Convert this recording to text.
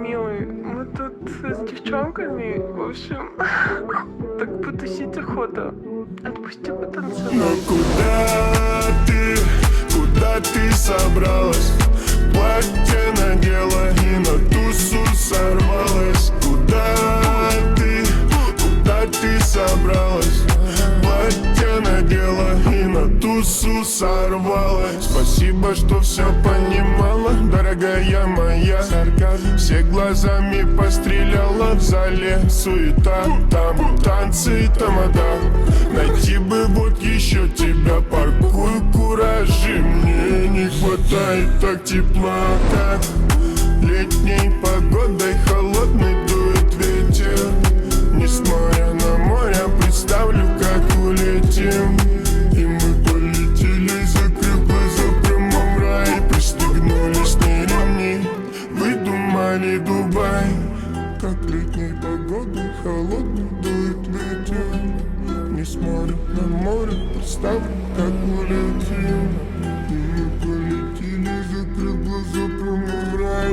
Милый, мы тут с девчонками, в общем, так потусить охота. Отпусти потанцевать. Куда ты собралась? Платье надела и на тусу сорвалась. Куда ты собралась? Платье надела и на тусу сорвалась. Спасибо, что все понимала, дорогая моя. Все глазами постреляла, в зале суета. Там танцы и тамада. Найти бы вот еще тебя, паркуй куражи. Мне не хватает так тепла, как летней погодой холодный дует ветер. Не с моря на море, представлю, как улетим. И мы полетели, закрыв глаза прямо в рай. Пристегнулись на ремни, выдумали Дубай. Как летней погодой холодный дует ветер. Не с моря на море, представлю, как улетим. И мы полетели, закрыв глаза прямо в рай.